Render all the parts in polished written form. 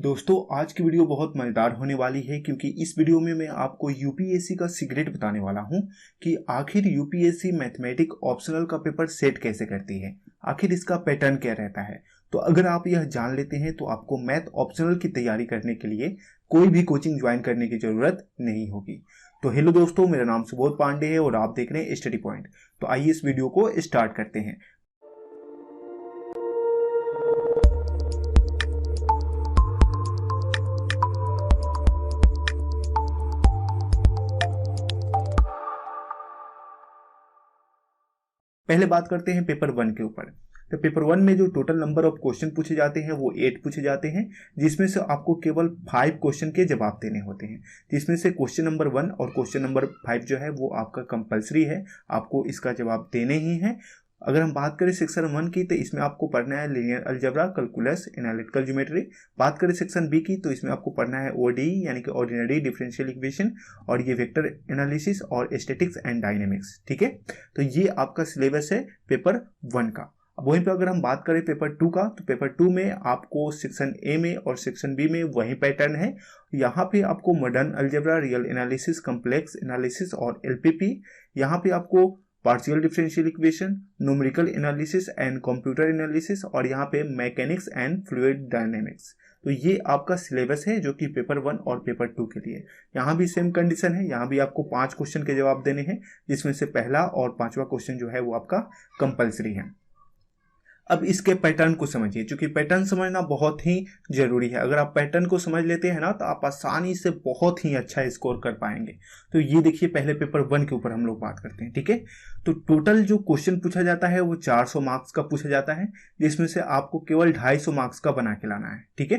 दोस्तों आज की वीडियो बहुत मज़ेदार होने वाली है क्योंकि इस वीडियो में मैं आपको यूपीएससी का सीक्रेट बताने वाला हूं कि आखिर यूपीएससी मैथमेटिक्स ऑप्शनल का पेपर सेट कैसे करती है, आखिर इसका पैटर्न क्या रहता है। तो अगर आप यह जान लेते हैं तो आपको मैथ ऑप्शनल की तैयारी करने के लिए कोई भी कोचिंग ज्वाइन करने की ज़रूरत नहीं होगी। तो हेलो दोस्तों, मेरा नाम सुबोध पांडे है और आप देख रहे हैं स्टडी पॉइंट। तो आइए इस वीडियो को स्टार्ट करते हैं। पहले बात करते हैं पेपर 1 के ऊपर। तो पेपर 1 में जो टोटल नंबर ऑफ क्वेश्चन पूछे जाते हैं वो 8 पूछे जाते हैं, जिसमें से आपको केवल 5 क्वेश्चन के जवाब देने होते हैं, जिसमें से क्वेश्चन नंबर 1 और क्वेश्चन नंबर 5 जो है वो आपका कंपलसरी है, आपको इसका जवाब देने ही है। अगर हम बात करें सेक्शन 1 की तो इसमें आपको पढ़ना है linear algebra, calculus, analytical geometry. बात करें सेक्शन बी की तो इसमें आपको पढ़ना है ओडीई यानी कि ऑर्डिनरी डिफरेंशियल इक्वेशन और ये वेक्टर एनालिसिस और स्टैटिक्स एंड डायनेमिक्स। ठीक है, तो ये आपका सिलेबस है पेपर 1 का। अब वहीं पर अगर हम बात करें पेपर 2 का तो पेपर 2 में आपको सेक्शन ए में और सेक्शन बी में वही पैटर्न है। यहाँ पे आपको modern algebra, real analysis, complex analysis और एलपीपी। यहाँ पे आपको partial differential equation, numerical analysis and computer analysis और यहाँ पे मैकेनिक्स एंड फ्लूइड डायनेमिक्स। तो ये आपका सिलेबस है जो कि पेपर 1 और पेपर 2 के लिए। यहाँ भी सेम कंडीशन है, यहाँ भी आपको 5 क्वेश्चन के जवाब देने हैं, जिसमें से पहला और 5वां क्वेश्चन जो है वो आपका कंपलसरी है। अब इसके पैटर्न को समझिए, क्योंकि पैटर्न समझना बहुत ही जरूरी है। अगर आप पैटर्न को समझ लेते हैं ना तो आप आसानी से बहुत ही अच्छा स्कोर कर पाएंगे। तो ये देखिए, पहले पेपर 1 के ऊपर हम लोग बात करते हैं। ठीक है, तो टोटल जो क्वेश्चन पूछा जाता है वो 400 मार्क्स का पूछा जाता है, जिसमें से आपको केवल 250 मार्क्स का बना के लाना है। ठीक है,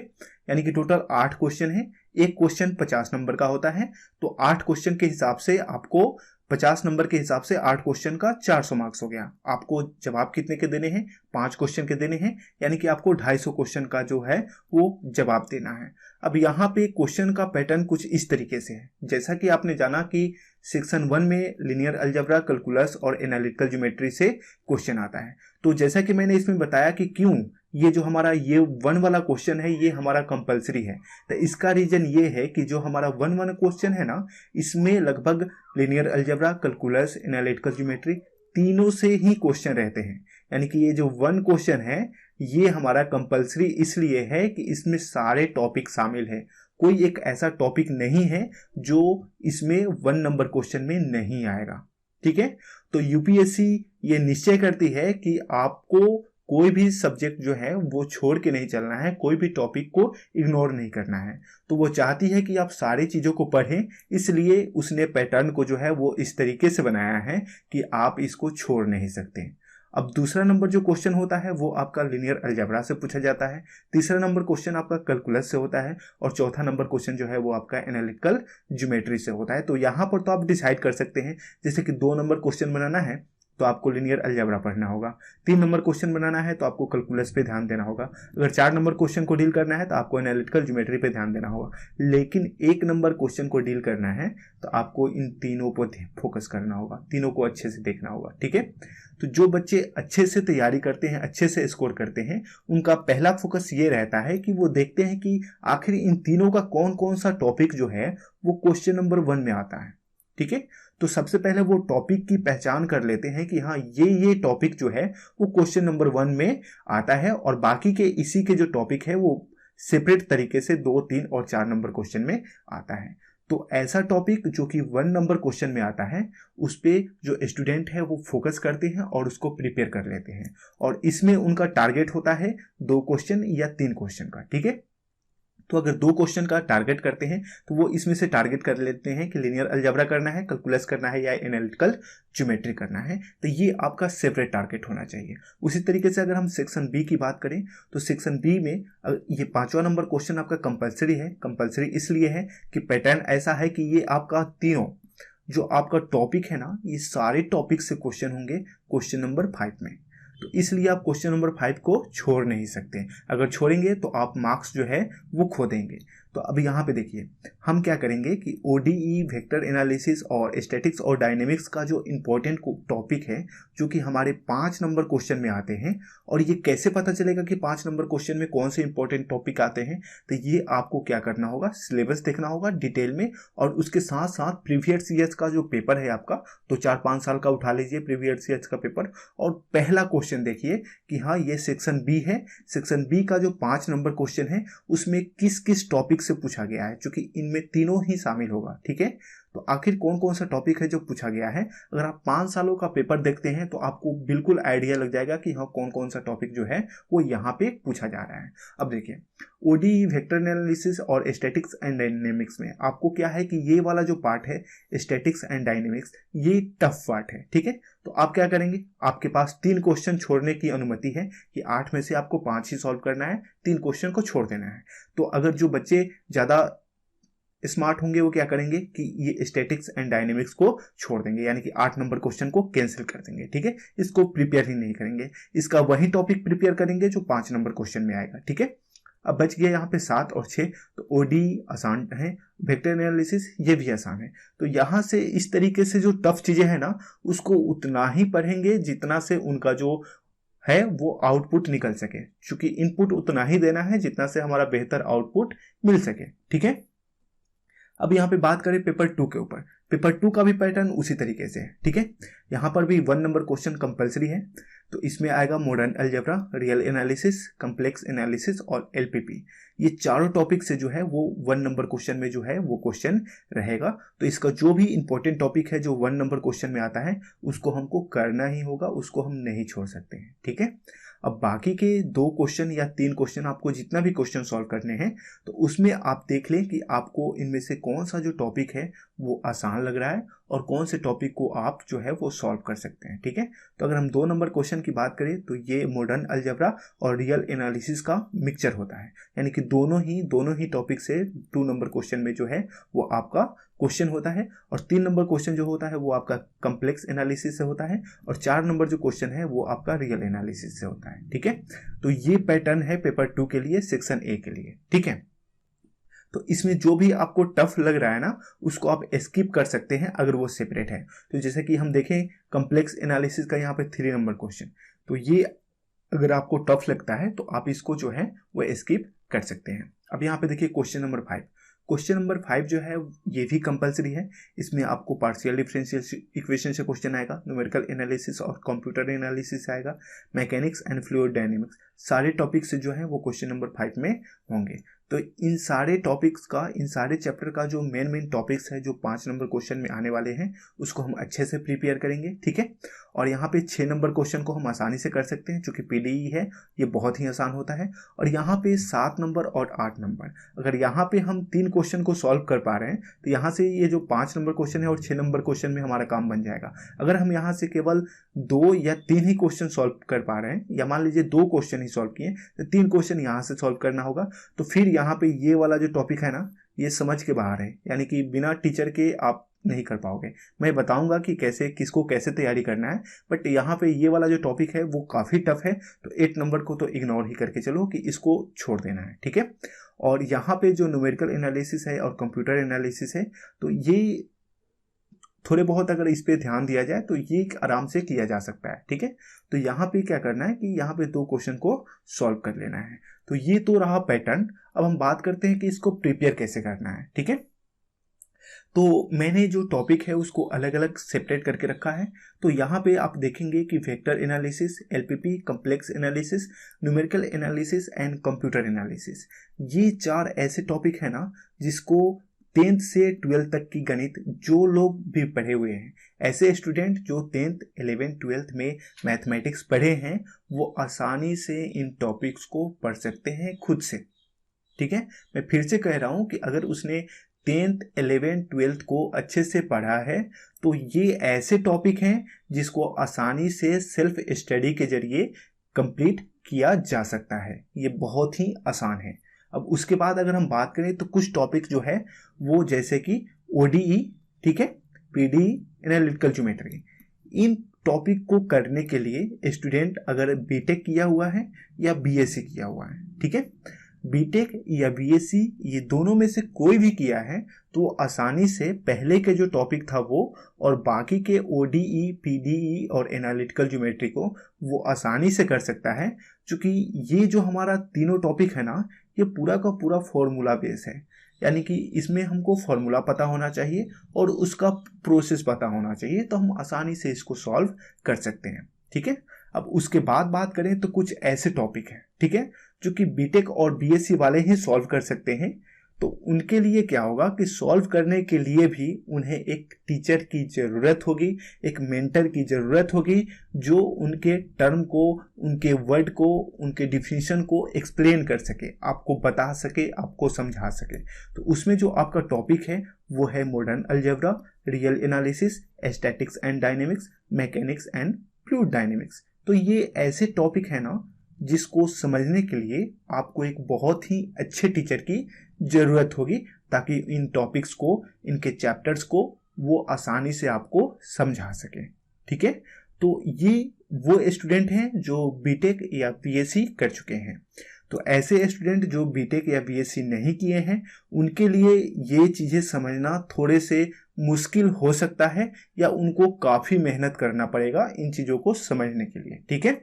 यानी कि टोटल 8 क्वेश्चन है, एक क्वेश्चन 50 नंबर का होता है। तो 8 क्वेश्चन के हिसाब से आपको 50 नंबर के हिसाब से 8 क्वेश्चन का 400 मार्क्स हो गया। आपको जवाब कितने के देने हैं? 5 क्वेश्चन के देने हैं, यानी कि आपको 250 क्वेश्चन का जो है वो जवाब देना है। अब यहाँ पे क्वेश्चन का पैटर्न कुछ इस तरीके से है, जैसा कि आपने जाना कि सेक्शन 1 में लिनियर अलजेब्रा, कैलकुलस और एनालिटिकल ज्योमेट्री से क्वेश्चन आता है। तो जैसा कि मैंने इसमें बताया कि क्यों ये जो हमारा ये 1 वाला क्वेश्चन है ये हमारा कंपलसरी है, तो इसका रीजन ये है कि जो हमारा 1 क्वेश्चन है ना, इसमें लगभग linear algebra, calculus, analytical geometry तीनों से ही क्वेश्चन रहते हैं। यानी कि ये जो 1 क्वेश्चन है ये हमारा कंपलसरी इसलिए है कि इसमें सारे टॉपिक शामिल है। कोई एक ऐसा टॉपिक नहीं है जो इसमें 1 नंबर क्वेश्चन में नहीं आएगा। ठीक है, तो यूपीएससी ये निश्चय करती है कि आपको कोई भी सब्जेक्ट जो है वो छोड़ के नहीं चलना है, कोई भी टॉपिक को इग्नोर नहीं करना है। तो वो चाहती है कि आप सारी चीज़ों को पढ़ें, इसलिए उसने पैटर्न को जो है वो इस तरीके से बनाया है कि आप इसको छोड़ नहीं सकते। अब दूसरा नंबर जो क्वेश्चन होता है वो आपका लिनियर अलजेब्रा से पूछा जाता है, तीसरा नंबर क्वेश्चन आपका कैलकुलस से होता है और चौथा नंबर क्वेश्चन जो है वो आपका एनालिटिकल ज्योमेट्री से होता है। तो यहाँ पर तो आप डिसाइड कर सकते हैं, जैसे कि 2 नंबर क्वेश्चन बनाना है तो आपको लिनियर अलजेब्रा पढ़ना होगा, 3 नंबर क्वेश्चन बनाना है तो आपको कैलकुलस पे ध्यान देना होगा, अगर 4 नंबर क्वेश्चन को डील करना है तो आपको एनालिटिकल ज्योमेट्री पे ध्यान देना होगा। लेकिन 1 नंबर क्वेश्चन को डील करना है तो आपको इन तीनों पर फोकस करना होगा, तीनों को अच्छे से देखना होगा। ठीक है, तो जो बच्चे अच्छे से तैयारी करते हैं, अच्छे से स्कोर करते हैं, उनका पहला फोकस ये रहता है कि वो देखते हैं कि आखिर इन तीनों का कौन कौन सा टॉपिक जो है वो क्वेश्चन नंबर 1 में आता है। ठीक है, तो सबसे पहले वो टॉपिक की पहचान कर लेते हैं कि हाँ ये टॉपिक जो है वो क्वेश्चन नंबर 1 में आता है, और बाकी के इसी के जो टॉपिक है वो सेपरेट तरीके से 2, 3 और 4 नंबर क्वेश्चन में आता है। तो ऐसा टॉपिक जो कि 1 नंबर क्वेश्चन में आता है उस पे जो स्टूडेंट है वो फोकस करते हैं और उसको प्रिपेयर कर लेते हैं, और इसमें उनका टारगेट होता है 2 क्वेश्चन या 3 क्वेश्चन का। ठीक है, तो अगर 2 क्वेश्चन का टारगेट करते हैं तो वो इसमें से टारगेट कर लेते हैं कि लिनियर अलजेब्रा करना है, कैलकुलस करना है या एनालिटिकल ज्योमेट्री करना है। तो ये आपका सेपरेट टारगेट होना चाहिए। उसी तरीके से अगर हम सेक्शन बी की बात करें तो सेक्शन बी में ये 5वां नंबर क्वेश्चन आपका कंपलसरी है। कंपलसरी इसलिए है कि पैटर्न ऐसा है कि ये आपका तीनों जो आपका टॉपिक है ना, ये सारे टॉपिक से क्वेश्चन होंगे क्वेश्चन नंबर 5 में। तो इसलिए आप क्वेश्चन नंबर 5 को छोड़ नहीं सकते, अगर छोड़ेंगे तो आप मार्क्स जो है वो खो देंगे। तो अब यहाँ पे देखिए हम क्या करेंगे कि ओडीई, वेक्टर एनालिसिस और स्टैटिक्स और डायनेमिक्स का जो इम्पोर्टेंट टॉपिक है जो कि हमारे 5 नंबर क्वेश्चन में आते हैं, और ये कैसे पता चलेगा कि 5 नंबर क्वेश्चन में कौन से इंपॉर्टेंट टॉपिक आते हैं, तो ये आपको क्या करना होगा, सिलेबस देखना होगा डिटेल में, और उसके साथ साथ प्रीवियस ईयर्स का जो पेपर है आपका, तो 4-5 साल का उठा लीजिए प्रीवियस ईयर्स का पेपर, और पहला क्वेश्चन देखिए कि हाँ ये सेक्शन बी है, सेक्शन बी का जो 5 नंबर क्वेश्चन है उसमें किस किस टॉपिक से पूछा गया है, क्योंकि इनमें तीनों ही शामिल होगा। ठीक है, तो आखिर कौन कौन सा टॉपिक है जो पूछा गया है, अगर आप 5 सालों का पेपर देखते हैं तो आपको बिल्कुल आइडिया लग जाएगा कि हाँ कौन कौन सा टॉपिक जो है वो यहाँ पे पूछा जा रहा है। अब देखिए ओडी, वेक्टर एनालिसिस और स्टैटिक्स एंड डायनेमिक्स में आपको क्या है कि ये वाला जो पार्ट है स्टैटिक्स एंड डायनेमिक्स, ये टफ पार्ट है। ठीक है, तो आप क्या करेंगे, आपके पास 3 क्वेश्चन छोड़ने की अनुमति है कि 8 में से आपको 5 ही सॉल्व करना है, 3 क्वेश्चन को छोड़ देना है। तो अगर जो बच्चे ज़्यादा स्मार्ट होंगे वो क्या करेंगे कि ये स्टैटिक्स एंड डायनेमिक्स को छोड़ देंगे, यानी कि 8 नंबर क्वेश्चन को कैंसिल कर देंगे। ठीक है, इसको प्रिपेयर ही नहीं करेंगे, इसका वही टॉपिक प्रिपेयर करेंगे जो 5 नंबर क्वेश्चन में आएगा। ठीक है, अब बच गया यहाँ पे 7 और 6, तो ओडी आसान है, वेक्टर एनालिसिस ये भी आसान है। तो यहाँ से इस तरीके से जो टफ चीजें हैं ना उसको उतना ही पढ़ेंगे जितना से उनका जो है वो आउटपुट निकल सके, क्योंकि इनपुट उतना ही देना है जितना से हमारा बेहतर आउटपुट मिल सके। ठीक है, अब यहाँ पे बात करें पेपर 2 के ऊपर, पेपर 2 का भी पैटर्न उसी तरीके से है। ठीक है, यहाँ पर भी 1 नंबर क्वेश्चन कंपलसरी है, तो इसमें आएगा modern algebra, real analysis, complex analysis और एलपीपी। ये चारों टॉपिक से जो है वो 1 नंबर क्वेश्चन में जो है वो क्वेश्चन रहेगा। तो इसका जो भी इंपॉर्टेंट टॉपिक है जो 1 नंबर क्वेश्चन में आता है उसको हमको करना ही होगा, उसको हम नहीं छोड़ सकते हैं। ठीक है, अब बाकी के 2 क्वेश्चन या 3 क्वेश्चन, आपको जितना भी क्वेश्चन सॉल्व करने हैं तो उसमें आप देख लें कि आपको इनमें से कौन सा जो टॉपिक है वो आसान लग रहा है और कौन से टॉपिक को आप जो है वो सॉल्व कर सकते हैं। ठीक है, तो अगर हम 2 नंबर क्वेश्चन की बात करें तो ये मॉडर्न अलजेब्रा और रियल एनालिसिस का मिक्सचर होता है, यानी कि दोनों ही टॉपिक से 2 नंबर क्वेश्चन में जो है वो आपका क्वेश्चन होता है, और 3 नंबर क्वेश्चन जो होता है वो आपका कॉम्प्लेक्स एनालिसिस से होता है, और 4 नंबर जो क्वेश्चन है वो आपका रियल एनालिसिस से होता है। ठीक है, तो ये पैटर्न है पेपर 2 के लिए, सेक्शन ए के लिए। ठीक है, तो इसमें जो भी आपको टफ लग रहा है ना उसको आप स्किप कर सकते हैं अगर वो सेपरेट है। तो जैसे कि हम देखें कॉम्प्लेक्स एनालिसिस का यहाँ पे 3 नंबर क्वेश्चन, तो ये अगर आपको टफ लगता है तो आप इसको जो है वो स्किप कर सकते हैं। अब यहाँ पे देखिए क्वेश्चन नंबर 5, क्वेश्चन नंबर 5 जो है ये भी कंपलसरी है, इसमें आपको पार्शियल डिफरेंशियल इक्वेशन से क्वेश्चन आएगा, न्यूमेरिकल एनालिसिस और कंप्यूटर एनालिसिस आएगा, मैकेनिक्स एंड फ्लूइड डायनेमिक्स, सारे टॉपिक से जो है वो क्वेश्चन नंबर 5 में होंगे। तो इन सारे टॉपिक्स का, इन सारे चैप्टर का जो मेन टॉपिक्स है जो 5 नंबर क्वेश्चन में आने वाले हैं उसको हम अच्छे से प्रिपेयर करेंगे। ठीक है, और यहाँ पे 6 नंबर क्वेश्चन को हम आसानी से कर सकते हैं क्योंकि पीडीई है, ये बहुत ही आसान होता है। और यहाँ पे 7 नंबर और 8 नंबर, अगर यहाँ पे हम 3 क्वेश्चन को सॉल्व कर पा रहे हैं तो यहाँ से ये जो 5 नंबर क्वेश्चन है और 6 नंबर क्वेश्चन में हमारा काम बन जाएगा। अगर हम यहाँ से केवल 2 या 3 ही क्वेश्चन सॉल्व कर पा रहे हैं, या मान लीजिए 2 क्वेश्चन ही सॉल्व किए तो 3 क्वेश्चन यहाँ से सॉल्व करना होगा, तो फिर यहाँ पे ये वाला जो टॉपिक है ना ये समझ के बाहर है, यानी कि बिना टीचर के आप नहीं कर पाओगे। मैं बताऊंगा कि कैसे किसको कैसे तैयारी करना है, बट यहाँ पे ये वाला जो टॉपिक है वो काफ़ी टफ है, तो 8 नंबर को तो इग्नोर ही करके चलो कि इसको छोड़ देना है। ठीक है, और यहाँ पे जो न्यूमेरिकल एनालिसिस है और कंप्यूटर एनालिसिस है तो ये थोड़े बहुत अगर इस पे ध्यान दिया जाए तो ये आराम से किया जा सकता है। ठीक है, तो यहाँ पे क्या करना है कि यहाँ पे 2 क्वेश्चन को सॉल्व कर लेना है। तो ये तो रहा पैटर्न। अब हम बात करते हैं कि इसको प्रिपेयर कैसे करना है। ठीक है, तो मैंने जो टॉपिक है उसको अलग अलग सेपरेट करके रखा है। तो यहाँ पे आप देखेंगे कि vector analysis, LPP, complex analysis, numerical analysis and computer analysis, ये 4 ऐसे टॉपिक है ना जिसको 10th से 12th तक की गणित जो लोग भी पढ़े हुए हैं, ऐसे स्टूडेंट जो 10th, 11th, 12th में मैथमेटिक्स पढ़े हैं वो आसानी से इन टॉपिक्स को पढ़ सकते हैं खुद से। ठीक है, मैं फिर से कह रहा हूँ कि अगर उसने 10th, 11th, 12th को अच्छे से पढ़ा है तो ये ऐसे टॉपिक हैं जिसको आसानी से सेल्फ स्टडी के जरिए कंप्लीट किया जा सकता है, ये बहुत ही आसान है। अब उसके बाद अगर हम बात करें तो कुछ टॉपिक जो है वो जैसे कि ओडीई, ठीक है, पीडीई, एनालिटिकल ज्योमेट्री, इन टॉपिक को करने के लिए स्टूडेंट अगर बीटेक किया हुआ है या बीएससी किया हुआ है, ठीक है, बीटेक या बीएससी ये दोनों में से कोई भी किया है तो आसानी से पहले के जो टॉपिक था वो और बाकी के ओडीई, पीडीई और एनालिटिकल ज्योमेट्री को वो आसानी से कर सकता है, क्योंकि ये जो हमारा तीनों टॉपिक है ना, ये पूरा का पूरा फॉर्मूला बेस है। यानी कि इसमें हमको फॉर्मूला पता होना चाहिए और उसका प्रोसेस पता होना चाहिए, तो हम आसानी से इसको सॉल्व कर सकते हैं। ठीक है, अब उसके बाद बात करें तो कुछ ऐसे टॉपिक हैं, ठीक है, जो कि बीटेक और बीएससी वाले ही सॉल्व कर सकते हैं। तो उनके लिए क्या होगा कि सॉल्व करने के लिए भी उन्हें एक टीचर की ज़रूरत होगी, एक मेंटर की ज़रूरत होगी, जो उनके टर्म को, उनके वर्ड को, उनके डिफिनीशन को एक्सप्लेन कर सके, आपको बता सके, आपको समझा सके। तो उसमें जो आपका टॉपिक है वो है modern algebra, real analysis, statics and dynamics, mechanics and fluid dynamics. तो ये ऐसे टॉपिक है ना जिसको समझने के लिए आपको एक बहुत ही अच्छे टीचर की ज़रूरत होगी, ताकि इन टॉपिक्स को, इनके चैप्टर्स को वो आसानी से आपको समझा सके। ठीक है, तो ये वो स्टूडेंट हैं जो बीटेक या बीएससी कर चुके हैं। तो ऐसे स्टूडेंट जो बीटेक या बीएससी नहीं किए हैं, उनके लिए ये चीज़ें समझना थोड़े से मुश्किल हो सकता है, या उनको काफ़ी मेहनत करना पड़ेगा इन चीज़ों को समझने के लिए। ठीक है,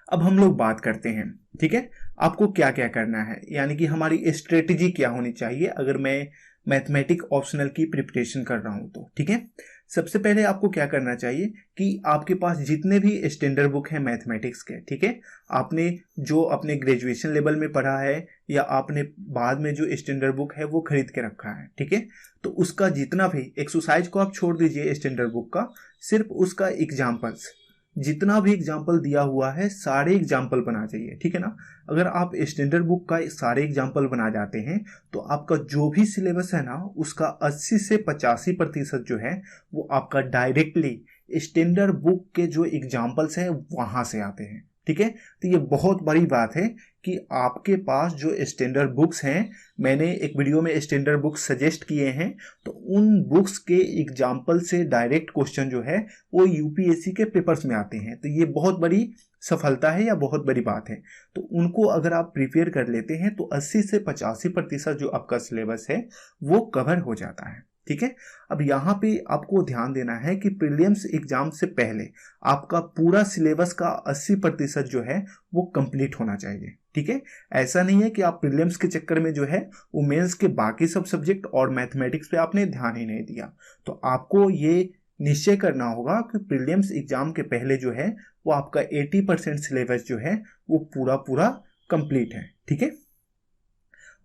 अब हम लोग बात करते हैं, ठीक है, आपको क्या क्या करना है, यानी कि हमारी स्ट्रेटजी क्या होनी चाहिए अगर मैं मैथमेटिक ऑप्शनल की प्रिपरेशन कर रहा हूँ तो। ठीक है, सबसे पहले आपको क्या करना चाहिए कि आपके पास जितने भी स्टैंडर्ड बुक हैं मैथमेटिक्स के, ठीक है, आपने जो अपने ग्रेजुएशन लेवल में पढ़ा है या आपने बाद में जो स्टैंडर्ड बुक है वो खरीद के रखा है, ठीक है, तो उसका जितना भी एक्सरसाइज को आप छोड़ दीजिए स्टैंडर्ड बुक का, सिर्फ उसका एग्जाम्पल्स, जितना भी एग्जाम्पल दिया हुआ है सारे एग्जाम्पल बना चाहिए। ठीक है ना, अगर आप स्टैंडर्ड बुक का सारे एग्जाम्पल बना जाते हैं तो आपका जो भी सिलेबस है ना, उसका 80 से 85% जो है वो आपका डायरेक्टली स्टैंडर्ड बुक के जो एग्जाम्पल्स हैं वहाँ से आते हैं। ठीक है, तो ये बहुत बड़ी बात है कि आपके पास जो स्टैंडर्ड बुक्स हैं, मैंने एक वीडियो में स्टैंडर्ड बुक्स सजेस्ट किए हैं, तो उन बुक्स के एग्जाम्पल से डायरेक्ट क्वेश्चन जो है वो यूपीएससी के पेपर्स में आते हैं। तो ये बहुत बड़ी सफलता है या बहुत बड़ी बात है। तो उनको अगर आप प्रिपेयर कर लेते हैं तो 80 से 85% जो आपका सिलेबस है वो कवर हो जाता है। ठीक है, अब यहाँ पे आपको ध्यान देना है कि प्रीलिम्स एग्जाम से पहले आपका पूरा सिलेबस का 80% जो है वो कंप्लीट होना चाहिए। ठीक है, ऐसा नहीं है कि आप प्रीलिम्स के चक्कर में जो है वो मेंस के बाकी सब सब्जेक्ट और मैथमेटिक्स पे आपने ध्यान ही नहीं दिया। तो आपको ये निश्चय करना होगा कि प्रीलिम्स एग्जाम के पहले जो है वो आपका 80% सिलेबस जो है वो पूरा कंप्लीट है। ठीक है,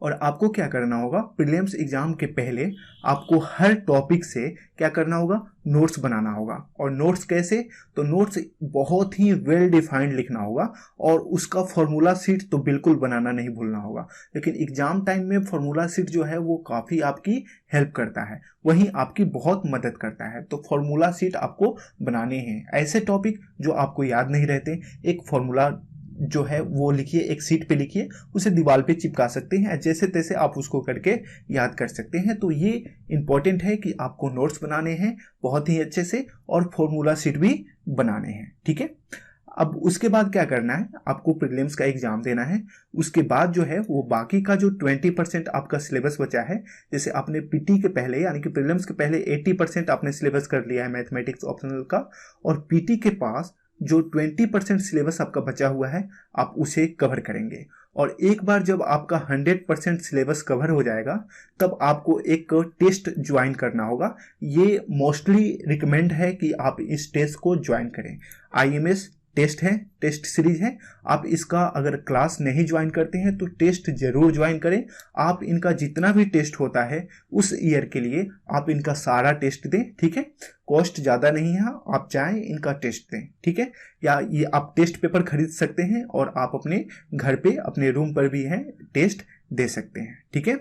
और आपको क्या करना होगा, प्रीलिम्स एग्जाम के पहले आपको हर टॉपिक से क्या करना होगा, नोट्स बनाना होगा। और नोट्स कैसे, तो नोट्स बहुत ही वेल डिफाइंड लिखना होगा, और उसका फॉर्मूला सीट तो बिल्कुल बनाना नहीं भूलना होगा। लेकिन एग्जाम टाइम में फॉर्मूला सीट जो है वो काफ़ी आपकी हेल्प करता है, वहीं आपकी बहुत मदद करता है। तो फॉर्मूला सीट आपको बनाने हैं। ऐसे टॉपिक जो आपको याद नहीं रहते, एक फॉर्मूला जो है वो लिखिए, एक सीट पे लिखिए, उसे दीवार पे चिपका सकते हैं, जैसे तैसे आप उसको करके याद कर सकते हैं। तो ये इंपॉर्टेंट है कि आपको नोट्स बनाने हैं बहुत ही अच्छे से, और फॉर्मूला सीट भी बनाने हैं। ठीक है, अब उसके बाद क्या करना है, आपको प्रीलिम्स का एग्जाम देना है। उसके बाद जो है वो बाकी का जो 20% आपका सिलेबस बचा है, जैसे आपने पीटी के पहले यानी कि प्रीलिम्स के पहले 80% आपने सिलेबस कर लिया है मैथमेटिक्स ऑप्शनल का, और पीटी के पास जो 20% सिलेबस आपका बचा हुआ है आप उसे कवर करेंगे। और एक बार जब आपका 100% सिलेबस कवर हो जाएगा तब आपको एक टेस्ट ज्वाइन करना होगा। ये मोस्टली रिकमेंड है कि आप इस टेस्ट को ज्वाइन करें। आईएमएस टेस्ट है, टेस्ट सीरीज है, आप इसका अगर क्लास नहीं ज्वाइन करते हैं तो टेस्ट जरूर ज्वाइन करें। आप इनका जितना भी टेस्ट होता है उस ईयर के लिए आप इनका सारा टेस्ट दें। ठीक है, कॉस्ट ज़्यादा नहीं है, आप चाहें इनका टेस्ट दें। ठीक है, या ये आप टेस्ट पेपर खरीद सकते हैं और आप अपने घर पे अपने रूम पर भी है टेस्ट दे सकते हैं। ठीक है,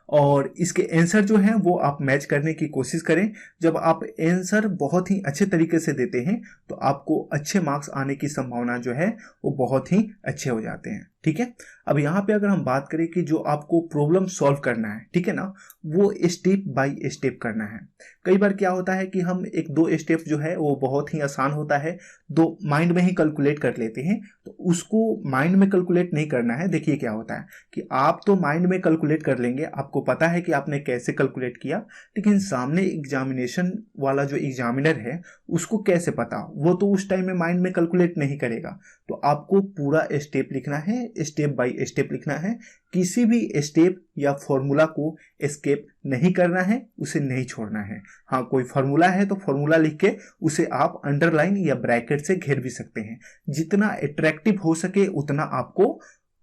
और इसके आंसर जो हैं वो आप मैच करने की कोशिश करें। जब आप आंसर बहुत ही अच्छे तरीके से देते हैं तो आपको अच्छे मार्क्स आने की संभावना जो है वो बहुत ही अच्छे हो जाते हैं। ठीक है। अब यहाँ पे अगर हम बात करें कि जो आपको प्रॉब्लम सॉल्व करना है, ठीक है ना, वो स्टेप बाय स्टेप करना है। कई बार क्या होता है कि हम एक दो स्टेप जो है वो बहुत ही आसान होता है, दो माइंड में ही कैलकुलेट कर लेते हैं, तो उसको माइंड में कैलकुलेट नहीं करना है। देखिए क्या होता है कि आप तो माइंड में कैलकुलेट कर लेंगे, आपको पता है कि आपने कैसे कैलकुलेट किया, लेकिन सामने एग्जामिनेशन वाला जो एग्जामिनर है उसको कैसे पता, वो तो उस टाइम में माइंड में कैलकुलेट नहीं करेगा। तो आपको पूरा स्टेप लिखना है, स्टेप बाय स्टेप लिखना है। किसी भी स्टेप या फॉर्मूला को स्किप नहीं करना है, उसे नहीं छोड़ना है। हाँ, कोई फॉर्मूला है तो फॉर्मूला लिख के उसे आप अंडरलाइन या ब्रैकेट से घेर भी सकते हैं। जितना अट्रैक्टिव हो सके उतना आपको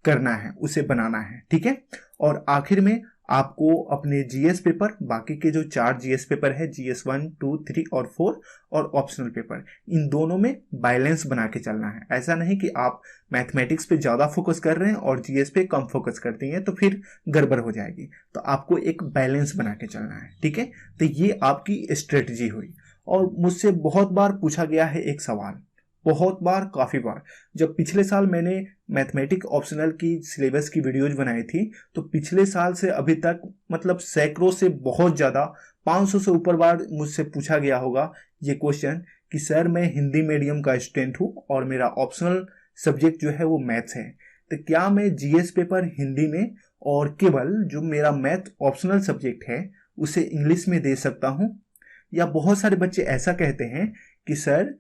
करना है, उसे बनाना है, ठीक है। और आखिर में आपको अपने जीएस पेपर, बाकी के जो 4 जीएस पेपर है, जीएस 1, 2, 3 और 4 और ऑप्शनल पेपर, इन दोनों में बैलेंस बना के चलना है। ऐसा नहीं कि आप मैथमेटिक्स पे ज़्यादा फोकस कर रहे हैं और जीएस पे कम फोकस करते हैं, तो फिर गड़बड़ हो जाएगी। तो आपको एक बैलेंस बना के चलना है, ठीक है। तो ये आपकी स्ट्रेटजी हुई। और मुझसे बहुत बार पूछा गया है एक सवाल, बहुत बार, काफ़ी बार। जब पिछले साल मैंने मैथमेटिक्स ऑप्शनल की सिलेबस की वीडियोज बनाई थी, तो पिछले साल से अभी तक मतलब सैकड़ों से बहुत ज़्यादा, 500 से ऊपर बार मुझसे पूछा गया होगा ये क्वेश्चन कि सर मैं हिंदी मीडियम का स्टूडेंट हूँ और मेरा ऑप्शनल सब्जेक्ट जो है वो मैथ्स है, तो क्या मैं जीएस पेपर हिंदी में और केवल जो मेरा मैथ ऑप्शनल सब्जेक्ट है उसे इंग्लिश में दे सकता हूँ? या बहुत सारे बच्चे ऐसा कहते हैं कि सर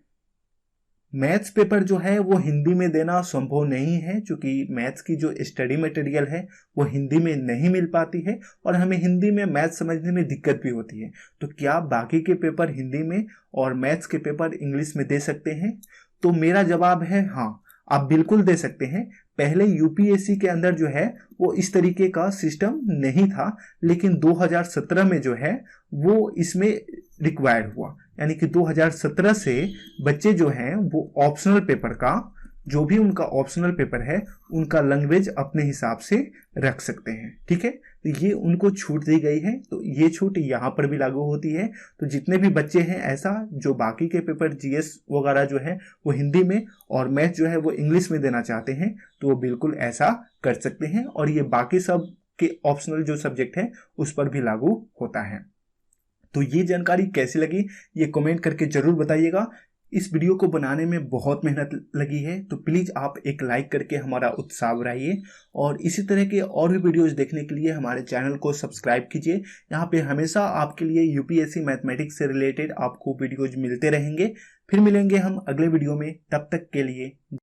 मैथ्स पेपर जो है वो हिंदी में देना संभव नहीं है, क्योंकि मैथ्स की जो स्टडी मटेरियल है वो हिंदी में नहीं मिल पाती है और हमें हिंदी में मैथ्स समझने में दिक्कत भी होती है। तो क्या बाकी के पेपर हिंदी में और मैथ्स के पेपर इंग्लिश में दे सकते हैं? तो मेरा जवाब है हाँ, आप बिल्कुल दे सकते हैं। पहले यूपीएससी के अंदर जो है वो इस तरीके का सिस्टम नहीं था, लेकिन 2017 में जो है वो इसमें रिक्वायर्ड हुआ। यानी कि 2017 से बच्चे जो हैं वो ऑप्शनल पेपर का, जो भी उनका ऑप्शनल पेपर है, उनका लैंग्वेज अपने हिसाब से रख सकते हैं, ठीक है। तो ये उनको छूट दी गई है, तो ये छूट यहाँ पर भी लागू होती है। तो जितने भी बच्चे हैं ऐसा जो बाकी के पेपर जीएस वगैरह जो है वो हिंदी में और मैथ जो है वो इंग्लिश में देना चाहते हैं, तो वो बिल्कुल ऐसा कर सकते हैं। और ये बाकी सब के ऑप्शनल जो सब्जेक्ट है उस पर भी लागू होता है। तो ये जानकारी कैसी लगी ये कमेंट करके जरूर बताइएगा। इस वीडियो को बनाने में बहुत मेहनत लगी है, तो प्लीज़ आप एक लाइक करके हमारा उत्साह बढ़ाइए और इसी तरह के और भी वीडियोस देखने के लिए हमारे चैनल को सब्सक्राइब कीजिए। यहाँ पे हमेशा आपके लिए यूपीएससी मैथमेटिक्स से रिलेटेड आपको वीडियोज मिलते रहेंगे। फिर मिलेंगे हम अगले वीडियो में, तब तक के लिए